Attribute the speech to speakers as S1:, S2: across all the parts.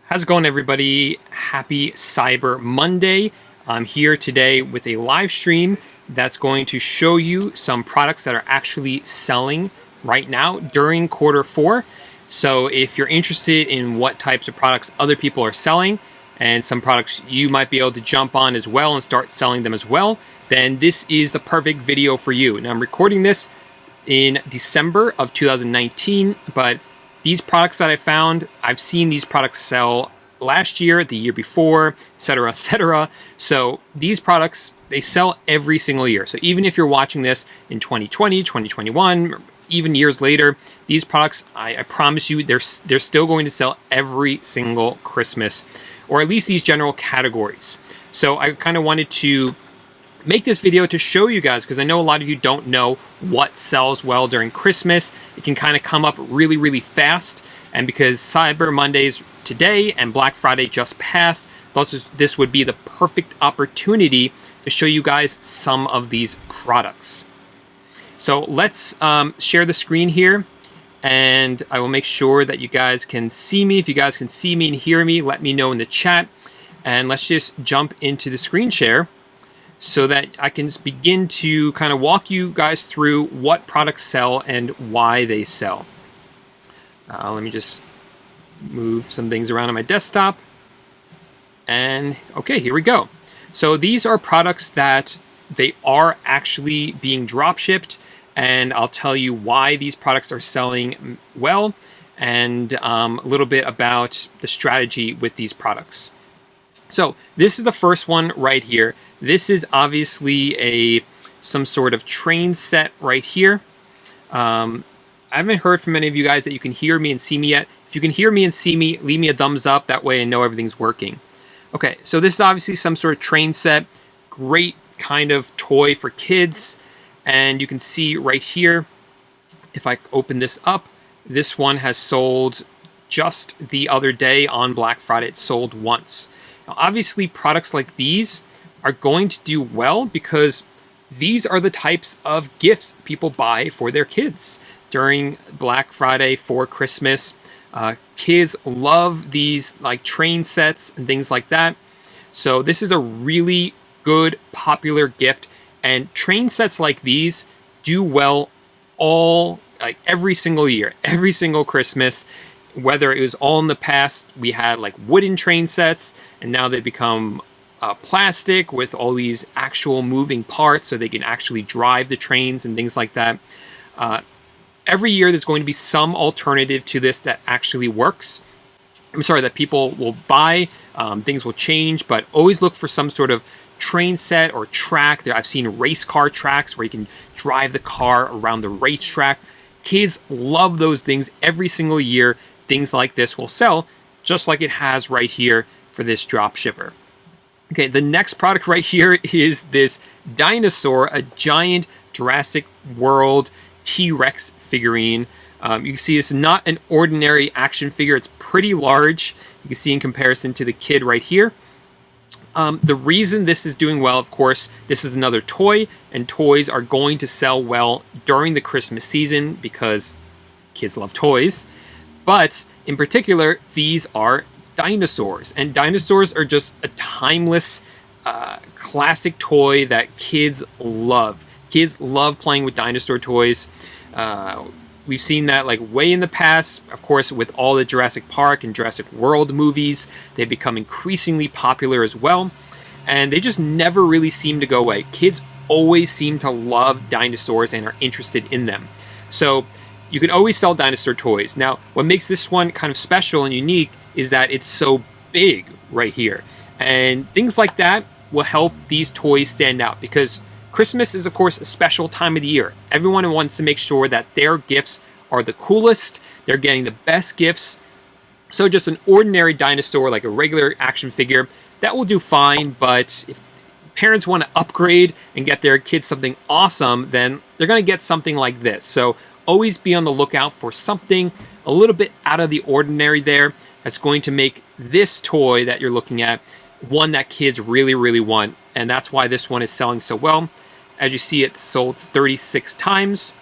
S1: How's it going, everybody? Happy Cyber Monday. I'm here today with a live stream that's going to show you some products that are actually selling right now during Q4. So if you're interested in what types of products other people are selling and some products you might be able to jump on as well and start selling them as well, then this is the perfect video for you. Now, I'm recording this in December of 2019, but these products that I found, I've seen these products sell last year, the year before, etc., etc. So these products, they sell every single year. So even if you're watching this in 2020, 2021, even years later, these products, I promise you, they're still going to sell every single Christmas, or at least these general categories. So I kind of wanted to make this video to show you guys, because I know a lot of you don't know what sells well during Christmas. It can kind of come up really, really fast. And because Cyber Mondays today and Black Friday just passed, this would be the perfect opportunity to show you guys some of these products. So let's share the screen here, and I will make sure that you guys can see me. If you guys can see me and hear me, let me know in the chat. And let's just jump into the screen share, so that I can begin to kind of walk you guys through what products sell and why they sell. Let me just move some things around on my desktop. And okay, here we go. So these are products that they are actually being drop shipped, and I'll tell you why these products are selling well, and a little bit about the strategy with these products. So this is the first one right here. This is obviously some sort of train set right here. I haven't heard from any of you guys that you can hear me and see me yet. If you can hear me and see me, leave me a thumbs up. That way I know everything's working. Okay, so this is obviously some sort of train set. Great kind of toy for kids. And you can see right here, if I open this up, this one has sold just the other day on Black Friday. It sold once. Now, obviously, products like these are going to do well because these are the types of gifts people buy for their kids during Black Friday, for Christmas. Kids love these like train sets and things like that. So this is a really good, popular gift. And train sets like these do well every single year, every single Christmas. Whether it was all in the past, we had like wooden train sets, and now they become plastic with all these actual moving parts so they can actually drive the trains and things like that. Every year there's going to be some alternative to this that actually works. That people will buy. Things will change, but always look for some sort of train set or track. I've seen race car tracks where you can drive the car around the racetrack. Kids love those things every single year. Things like this will sell, just like it has right here for this drop shipper. Okay, the next product right here is this dinosaur, a giant Jurassic World T-Rex figurine. You can see it's not an ordinary action figure. It's pretty large. You can see in comparison to the kid right here. The reason this is doing well, of course, this is another toy, and toys are going to sell well during the Christmas season because kids love toys. But in particular, these are dinosaurs, and dinosaurs are just a timeless, classic toy that kids love. Kids love playing with dinosaur toys. We've seen that like way in the past, of course, with all the Jurassic Park and Jurassic World movies. They've become increasingly popular as well, and they just never really seem to go away. Kids always seem to love dinosaurs and are interested in them. So you can always sell dinosaur toys. Now, what makes this one kind of special and unique is that it's so big right here. And things like that will help these toys stand out, because Christmas is, of course, a special time of the year. Everyone wants to make sure that their gifts are the coolest. They're getting the best gifts. So just an ordinary dinosaur, like a regular action figure, that will do fine. But if parents want to upgrade and get their kids something awesome, then they're going to get something like this. So always be on the lookout for something a little bit out of the ordinary there that's going to make this toy that you're looking at one that kids really, really want. And that's why this one is selling so well. As you see, it sold 36 times,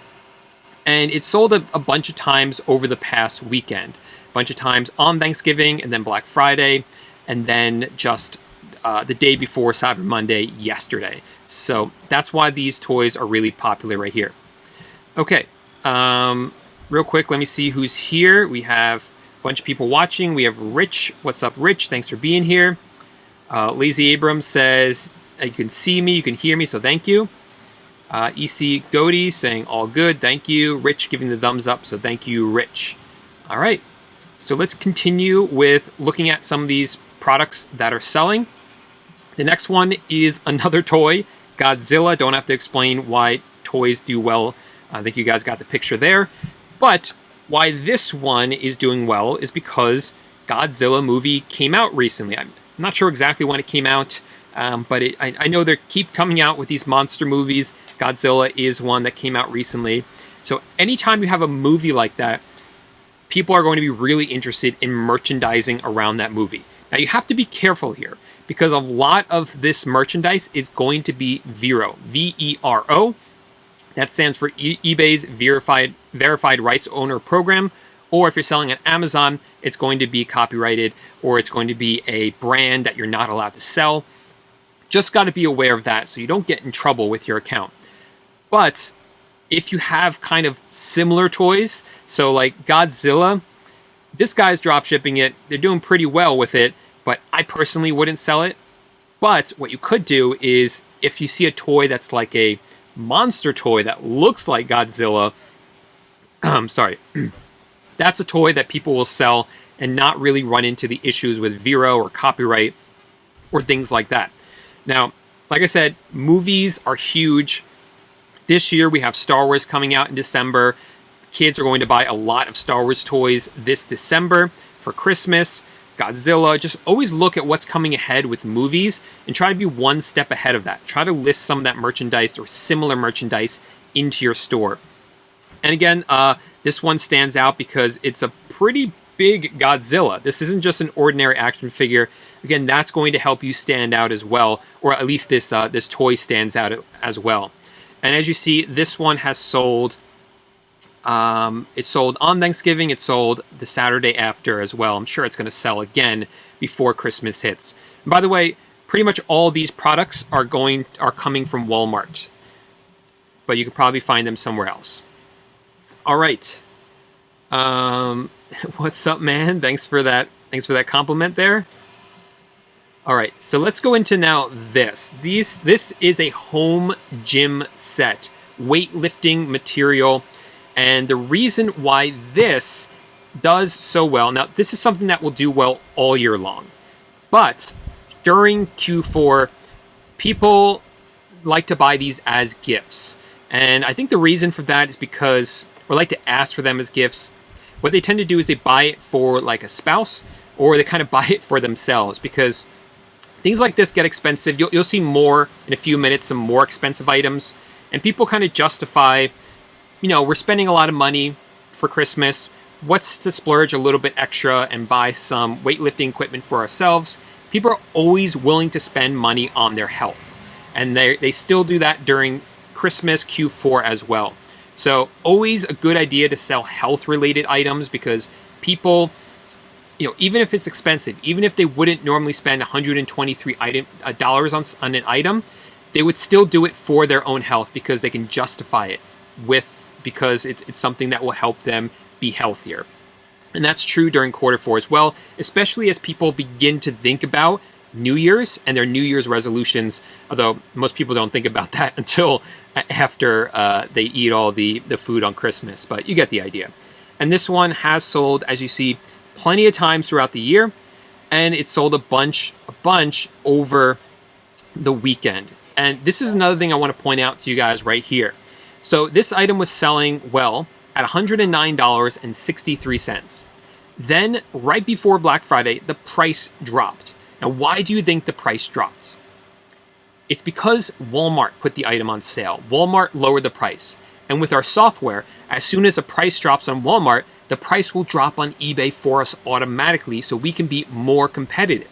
S1: and it sold a bunch of times over the past weekend. bunch of times on Thanksgiving and then Black Friday, and then just the day before Cyber Monday yesterday. So that's why these toys are really popular right here. Okay, real quick, let me see who's here. We have a bunch of people watching. We have Rich. What's up, Rich? Thanks for being here. Lazy Abrams says, you can see me, you can hear me, so thank you. EC Goody saying all good, thank you. Rich giving the thumbs up, so thank you, Rich. All right, so let's continue with looking at some of these products that are selling. The next one is another toy, Godzilla. Don't have to explain why toys do well. I think you guys got the picture there. But why this one is doing well is because Godzilla movie came out recently. I'm not sure exactly when it came out, but I know they keep coming out with these monster movies. Godzilla is one that came out recently. So anytime you have a movie like that, people are going to be really interested in merchandising around that movie. Now you have to be careful here because a lot of this merchandise is going to be Vero, V-E-R-O. That stands for eBay's verified rights owner program. Or if you're selling on Amazon, it's going to be copyrighted, or it's going to be a brand that you're not allowed to sell. Just got to be aware of that so you don't get in trouble with your account. But if you have kind of similar toys, so like Godzilla, this guy's drop shipping it. They're doing pretty well with it, but I personally wouldn't sell it. But what you could do is if you see a toy that's like a monster toy that looks like Godzilla, that's a toy that people will sell and not really run into the issues with Vero or copyright or things like that. Now, like I said, movies are huge. This year we have Star Wars coming out in December. Kids are going to buy a lot of Star Wars toys this December for Christmas. Godzilla, just always look at what's coming ahead with movies and try to be one step ahead of that. Try to list some of that merchandise or similar merchandise into your store. And again, this one stands out because it's a pretty big Godzilla. This isn't just an ordinary action figure. Again, that's going to help you stand out as well, or at least this toy stands out as well. And as you see, this one has sold. It sold on Thanksgiving. It sold the Saturday after as well. I'm sure it's going to sell again before Christmas hits. And by the way, pretty much all these products are coming from Walmart, but you can probably find them somewhere else. All right. What's up, man? Thanks for that compliment there. All right, so let's go into now this. This is a home gym set, weightlifting material. And the reason why this does so well, now this is something that will do well all year long. But during Q4, people like to buy these as gifts. And I think the reason for that is because, or like to ask for them as gifts, what they tend to do is they buy it for like a spouse, or they kind of buy it for themselves, because things like this get expensive. You'll see more in a few minutes, some more expensive items. And people kind of justify, we're spending a lot of money for Christmas. What's to splurge a little bit extra and buy some weightlifting equipment for ourselves? People are always willing to spend money on their health. And they still do that during Christmas, Q4 as well. So always a good idea to sell health-related items, because people, even if it's expensive, even if they wouldn't normally spend $123 on an item, they would still do it for their own health because they can justify it because it's something that will help them be healthier. And that's true during Q4 as well, especially as people begin to think about New Year's and their New Year's resolutions, although most people don't think about that until after they eat all the food on Christmas, but you get the idea. And this one has sold, as you see, plenty of times throughout the year, and it sold a bunch over the weekend. And this is another thing I want to point out to you guys right here. So this item was selling well at $109.63. Then right before Black Friday, the price dropped. Now, why do you think the price dropped? It's because Walmart put the item on sale. Walmart lowered the price. And with our software, as soon as the price drops on Walmart, the price will drop on eBay for us automatically so we can be more competitive.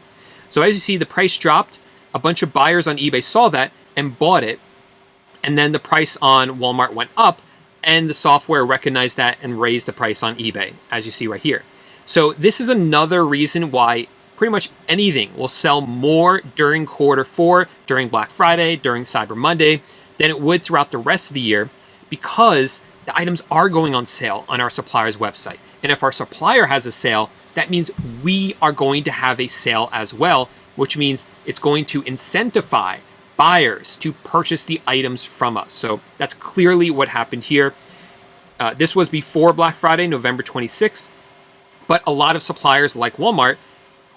S1: So as you see, the price dropped. A bunch of buyers on eBay saw that and bought it. And then the price on Walmart went up, and the software recognized that and raised the price on eBay, as you see right here. So this is another reason why pretty much anything will sell more during Q4, during Black Friday, during Cyber Monday, than it would throughout the rest of the year, because the items are going on sale on our supplier's website. And if our supplier has a sale, that means we are going to have a sale as well, which means it's going to incentivize buyers to purchase the items from us. So that's clearly what happened here. This was before Black Friday, November 26th, but a lot of suppliers like Walmart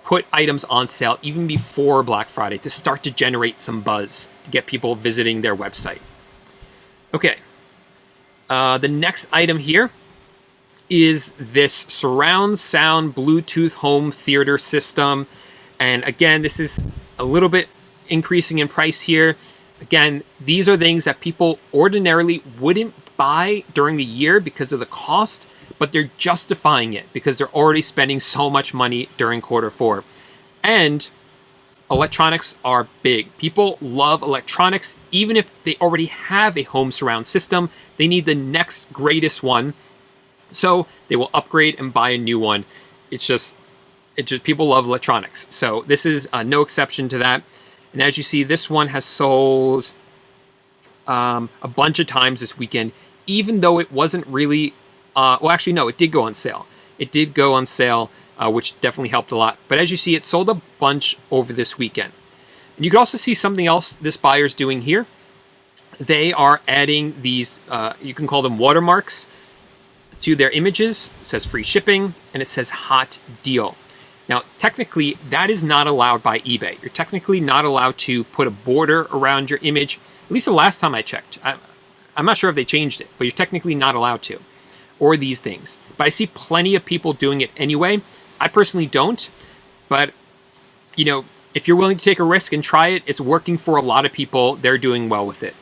S1: put items on sale even before Black Friday to start to generate some buzz, to get people visiting their website. Okay, the next item here is this surround sound Bluetooth home theater system. And again, this is a little bit increasing in price here. Again, these are things that people ordinarily wouldn't buy during the year because of the cost, but they're justifying it because they're already spending so much money during Q4. And electronics are big. People love electronics. Even if they already have a home surround system, they need the next greatest one. So they will upgrade and buy a new one. It's just people love electronics. So this is no exception to that. And as you see, this one has sold a bunch of times this weekend, even though it wasn't really, well, actually, no, it did go on sale. It did go on sale, which definitely helped a lot. But as you see, it sold a bunch over this weekend. And you can also see something else this buyer's doing here. They are adding these, you can call them watermarks, to their images. It says free shipping, and it says hot deal. Now, technically, that is not allowed by eBay. You're technically not allowed to put a border around your image. At least the last time I checked. I'm not sure if they changed it, but you're technically not allowed to. Or these things. But I see plenty of people doing it anyway. I personally don't. But, you know, if you're willing to take a risk and try it, it's working for a lot of people. They're doing well with it.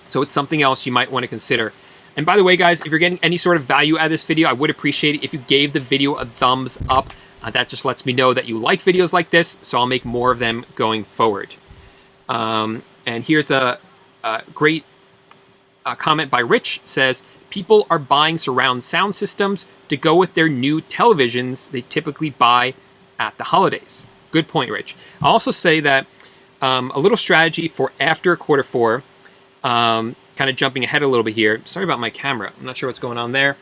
S1: So it's something else you might want to consider. And by the way, guys, if you're getting any sort of value out of this video, I would appreciate it if you gave the video a thumbs up. That just lets me know that you like videos like this, so I'll make more of them going forward. And here's a great comment by Rich. Says, people are buying surround sound systems to go with their new televisions they typically buy at the holidays. Good point, Rich. I'll also say that a little strategy for after Q4, kind of jumping ahead a little bit here. Sorry about my camera. I'm not sure what's going on there.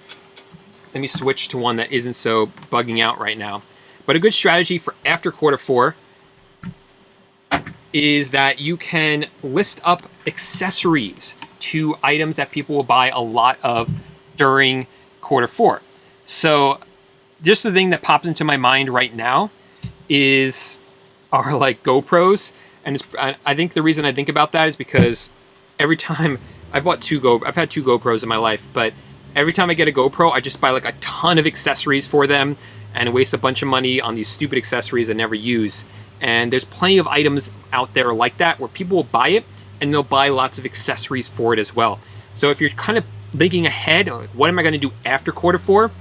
S1: Let me switch to one that isn't so bugging out right now. But a good strategy for after Q4 is that you can list up accessories to items that people will buy a lot of during Q4. So just the thing that pops into my mind right now are like GoPros. And I think the reason I think about that is because every time I've had two GoPros in my life, but every time I get a GoPro, I just buy like a ton of accessories for them and waste a bunch of money on these stupid accessories I never use. And there's plenty of items out there like that where people will buy it and they'll buy lots of accessories for it as well. So if you're kind of thinking ahead, like, what am I going to do after Q4?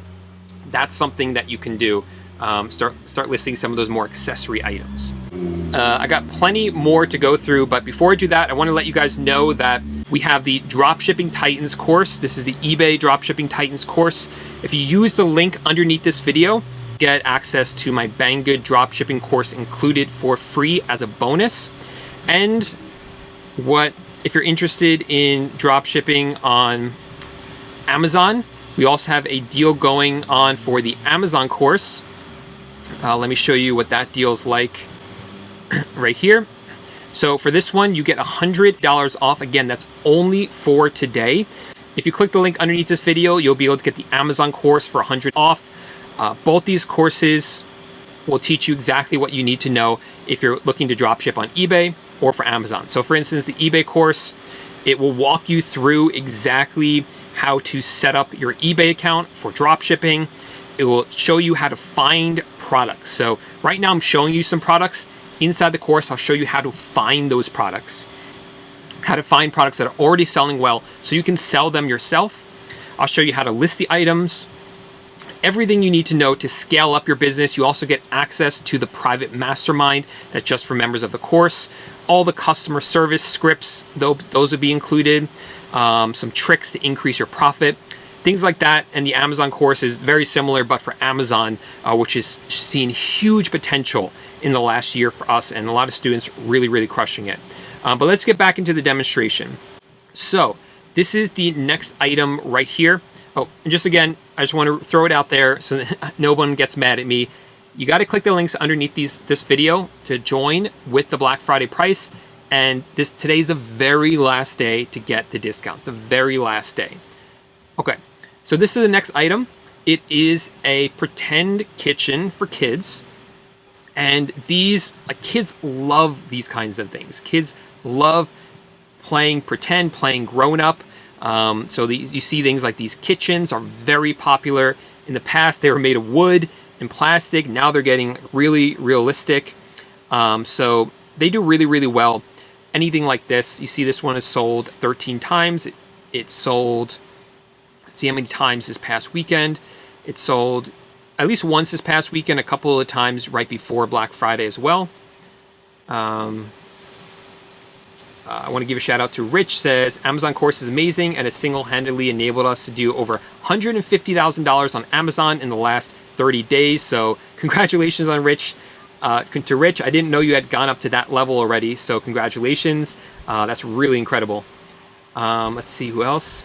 S1: That's something that you can do. Start listing some of those more accessory items. I got plenty more to go through, but before I do that, I want to let you guys know that we have the Dropshipping Titans course. This is the eBay Dropshipping Titans course. If you use the link underneath this video, get access to my Banggood Dropshipping course included for free as a bonus. And if you're interested in dropshipping on Amazon, we also have a deal going on for the Amazon course. Let me show you what that deal's like right here. So for this one, you get $100 off. Again, that's only for today. If you click the link underneath this video, you'll be able to get the Amazon course for $100 off. Both these courses will teach you exactly what you need to know if you're looking to dropship on eBay or for Amazon. So for instance, the eBay course, it will walk you through exactly how to set up your eBay account for dropshipping. It will show you how to find products. So right now I'm showing you some products. Inside the course, I'll show you how to find those products, how to find products that are already selling well so you can sell them yourself. I'll show you how to list the items, everything you need to know to scale up your business. You also get access to the private mastermind that's just for members of the course. All the customer service scripts, those would be included. Some tricks to increase your profit. things like that. And the Amazon course is very similar, but for Amazon, which has seen huge potential in the last year for us, and a lot of students really crushing it. But let's get back into the demonstration. So this is the next item right here. Oh, and just again, I just want to throw it out there so that no one gets mad at me. You got to click the links underneath this video to join with the Black Friday price. And today's the very last day to get the discounts, the very last day. Okay, so this is the next item. It is a pretend kitchen for kids. And these, like, kids love these kinds of things. Kids love playing pretend, playing grown up. So you see things like these kitchens are very popular. In the past, they were made of wood and plastic. Now they're getting really realistic. So they do really well. Anything like this, you see this one is sold 13 times. It sold, let's see how many times this past weekend. It sold at least once this past weekend, a couple of times right before Black Friday as well. I want to give a shout out to Rich. Says Amazon course is amazing and has single-handedly enabled us to do over $150,000 on Amazon in the last 30 days. So congratulations on Rich. To Rich, I didn't know you had gone up to that level already, so congratulations. That's really incredible. Let's see who else.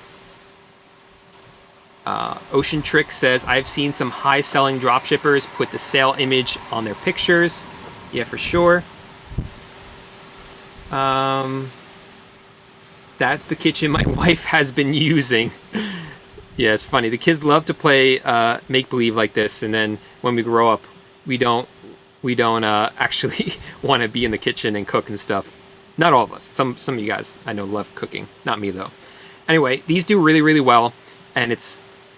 S1: Ocean Trick says, I've seen some high-selling dropshippers put the sale image on their pictures. Yeah, for sure. That's the kitchen my wife has been using. Yeah, it's funny. The kids love to play make-believe like this, and then when we grow up, we don't actually want to be in the kitchen and cook and stuff. Not all of us. Some of you guys I know love cooking. Not me though. Anyway, these do really well, and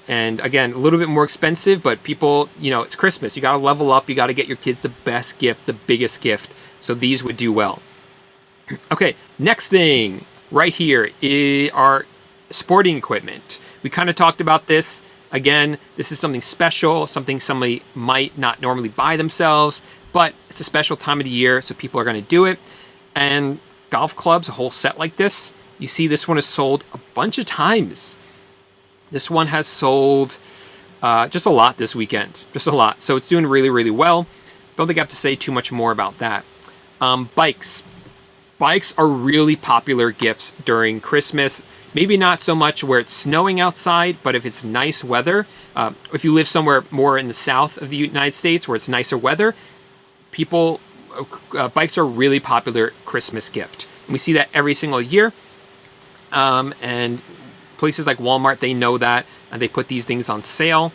S1: again, a little bit more expensive, but people, it's Christmas. You got to level up. You got to get your kids the best gift, the biggest gift. So these would do well. Okay, next thing right here is our sporting equipment. We kind of talked about this. Again, this is something special, something somebody might not normally buy themselves, but it's a special time of the year, so people are going to do it. And golf clubs, a whole set like this. You see this one is sold a bunch of times. This one has sold just a lot this weekend, just a lot. So it's doing really well. Don't think I have to say too much more about that. Bikes. Bikes are really popular gifts during Christmas. Maybe not so much where it's snowing outside, but if it's nice weather, if you live somewhere more in the south of the United States where it's nicer weather, bikes are a really popular Christmas gift. And we see that every single year. And places like Walmart, they know that, and they put these things on sale.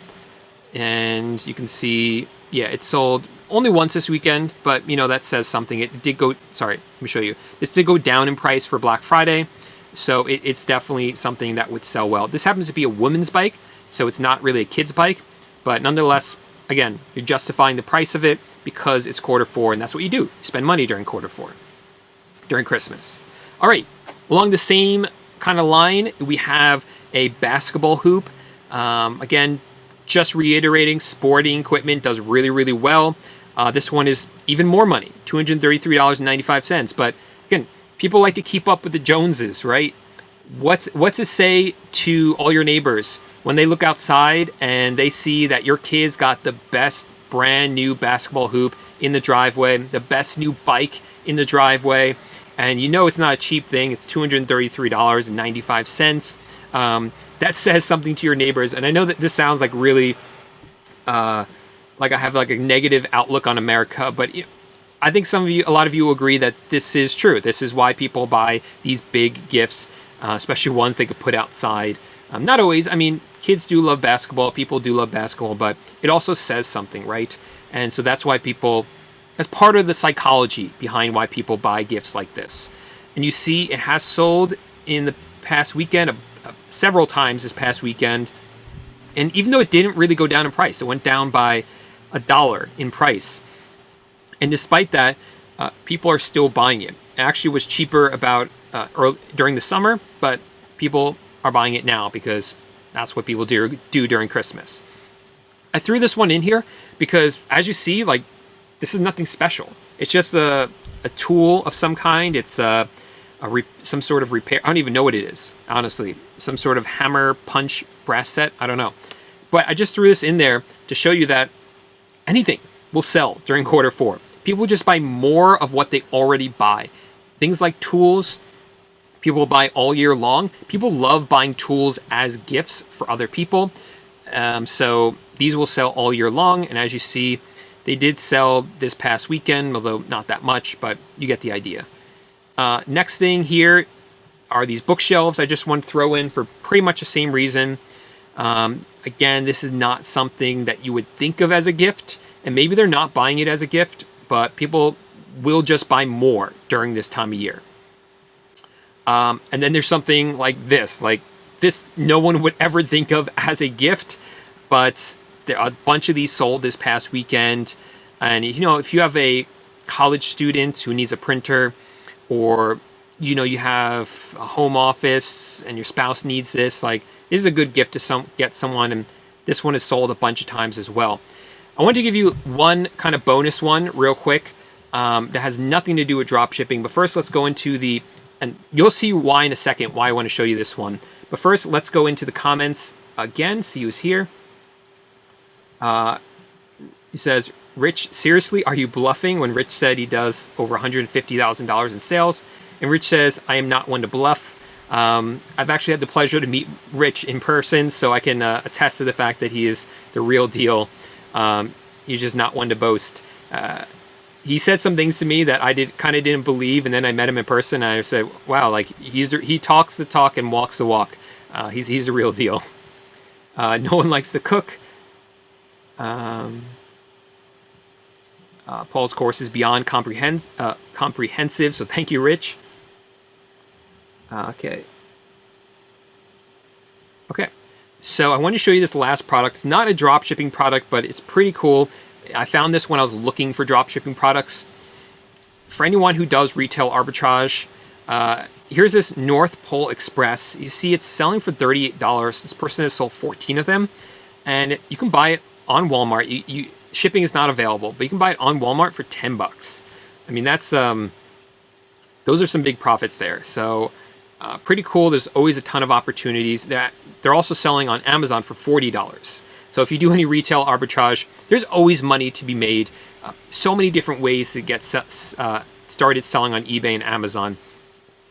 S1: And you can see, yeah, it sold only once this weekend, but that says something. It did go, sorry, let me show you. This did go down in price for Black Friday. So it's definitely something that would sell well. This happens to be a woman's bike, so it's not really a kid's bike. But nonetheless, again, you're justifying the price of it because it's Q4, and that's what you do. You spend money during Q4, during Christmas. All right, along the same kind of line, we have a basketball hoop. Again, just reiterating, sporting equipment does really well. This one is even more money, $233.95. But again, people like to keep up with the Joneses, right? What's it say to all your neighbors when they look outside and they see that your kids got the best brand new basketball hoop in the driveway, the best new bike in the driveway, and it's not a cheap thing. It's $233.95. That says something to your neighbors. And I know that this sounds like really like I have like a negative outlook on America, but I think a lot of you agree that this is true. This is why people buy these big gifts, especially ones they could put outside. Not always. I mean, kids do love basketball. People do love basketball, but it also says something, right? And so that's why that's part of the psychology behind why people buy gifts like this. And you see it has sold in the past weekend, several times this past weekend. And even though it didn't really go down in price, it went down by $1 in price. And despite that, people are still buying it. It actually was cheaper during the summer, but people are buying it now because that's what people do during Christmas. I threw this one in here because, as you see, this is nothing special. It's just a tool of some kind. It's some sort of repair. I don't even know what it is, honestly. Some sort of hammer punch brass set. I don't know. But I just threw this in there to show you that anything will sell during Q4. People just buy more of what they already buy. Things like tools, people will buy all year long. People love buying tools as gifts for other people. So these will sell all year long. And as you see, they did sell this past weekend, although not that much, but you get the idea. Next thing here are these bookshelves. I just want to throw in for pretty much the same reason. Again, this is not something that you would think of as a gift, and maybe they're not buying it as a gift, but people will just buy more during this time of year. And then there's something like this. Like this, no one would ever think of as a gift, but there are a bunch of these sold this past weekend. And you know, if you have a college student who needs a printer, or you know, you have a home office and your spouse needs this, like this is a good gift to get someone. And this one is sold a bunch of times as well. I want to give you one kind of bonus one real quick that has nothing to do with drop shipping. But first, let's go into and you'll see why in a second, why I want to show you this one. But first, let's go into the comments again, see who's here. He says, Rich, seriously, are you bluffing? When Rich said he does over $150,000 in sales. And Rich says, I am not one to bluff. I've actually had the pleasure to meet Rich in person, so I can attest to the fact that he is the real deal. He's just not one to boast. He said some things to me that I didn't believe, and then I met him in person, and I said, wow, like he talks the talk and walks the walk. He's the real deal. No one likes to cook. Paul's course is beyond comprehensive, so thank you, Rich. Okay, so I want to show you this last product. It's not a drop shipping product, but it's pretty cool. I found this when I was looking for drop shipping products. For anyone who does retail arbitrage, here's this North Pole Express. You see it's selling for $38. This person has sold 14 of them, and you can buy it on Walmart. Shipping is not available, but you can buy it on Walmart for $10. I mean, that's those are some big profits there. So pretty cool. There's always a ton of opportunities. That they're also selling on Amazon for $40. So if you do any retail arbitrage, there's always money to be made. So many different ways to get started selling on eBay and Amazon.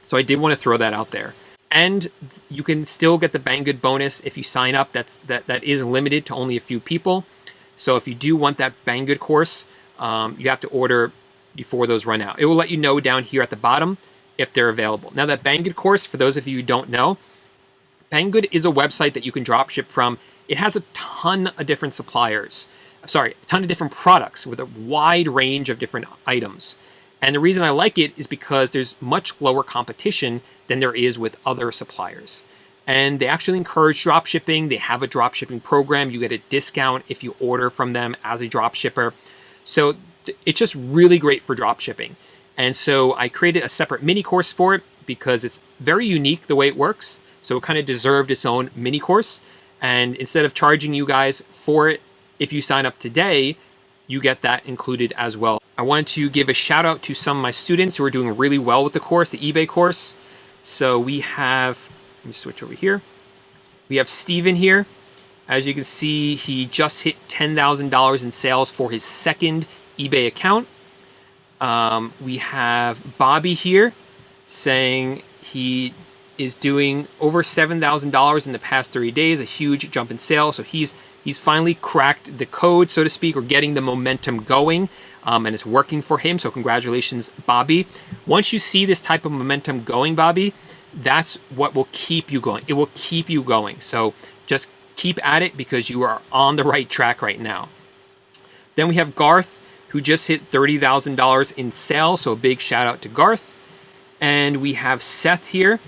S1: So I did want to throw that out there. And you can still get the Banggood bonus if you sign up. That is limited to only a few people. So if you do want that Banggood course, you have to order before those run out. It will let you know down here at the bottom if they're available. Now that Banggood course, for those of you who don't know, Banggood is a website that you can drop ship from. It has a ton of different suppliers. Sorry, a ton of different products with a wide range of different items. And the reason I like it is because there's much lower competition than there is with other suppliers. And they actually encourage drop shipping. They have a drop shipping program. You get a discount if you order from them as a drop shipper. So it's just really great for drop shipping. And so I created a separate mini course for it because it's very unique the way it works. So it kind of deserved its own mini course. And instead of charging you guys for it, if you sign up today, you get that included as well. I wanted to give a shout out to some of my students who are doing really well with the course, the eBay course. So we have, let me switch over here. We have Steven here. As you can see, he just hit $10,000 in sales for his second eBay account. We have Bobby here saying he is doing over $7,000 in the past 30 days, a huge jump in sales. So he's finally cracked the code, so to speak, or getting the momentum going, and it's working for him. So congratulations, Bobby. Once you see this type of momentum going, Bobby, that's what will keep you going. It will keep you going. So just keep at it because you are on the right track right now. Then we have Garth, who just hit $30,000 in sales. So a big shout out to Garth. And we have Seth here.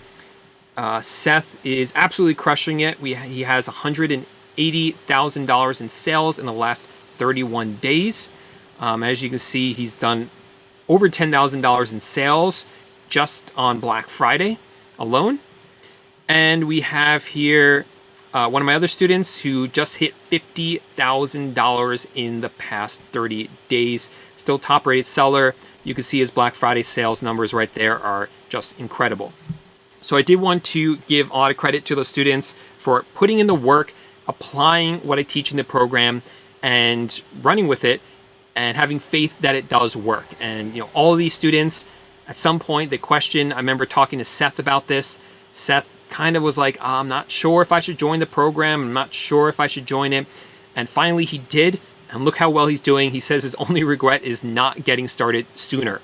S1: Seth is absolutely crushing it. He has $180,000 in sales in the last 31 days. As you can see, he's done over $10,000 in sales just on Black Friday alone. And we have here one of my other students who just hit $50,000 in the past 30 days. Still top rated seller. You can see his Black Friday sales numbers right there are just incredible. So I did want to give a lot of credit to those students for putting in the work, applying what I teach in the program, and running with it, and having faith that it does work. And all of these students, at some point, they question. I remember talking to Seth about this. Seth kind of was like, I'm not sure if I should join the program. I'm not sure if I should join it. And finally he did. And look how well he's doing. He says his only regret is not getting started sooner.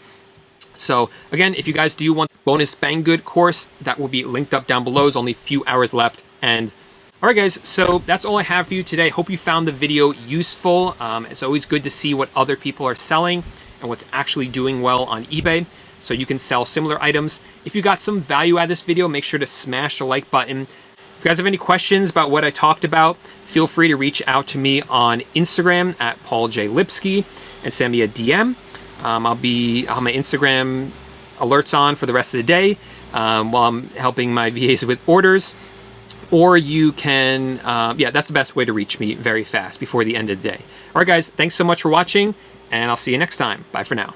S1: So again, if you guys do want the bonus Banggood course, that will be linked up down below. There's only a few hours left. And all right, guys, so that's all I have for you today. Hope you found the video useful. It's always good to see what other people are selling and what's actually doing well on eBay, so you can sell similar items. If you got some value out of this video, make sure to smash the like button. If you guys have any questions about what I talked about, feel free to reach out to me on Instagram at Paul J. Lipsky and send me a DM. I'll have my Instagram alerts on for the rest of the day while I'm helping my VAs with orders. Or you can, that's the best way to reach me very fast before the end of the day. All right, guys, thanks so much for watching, and I'll see you next time. Bye for now.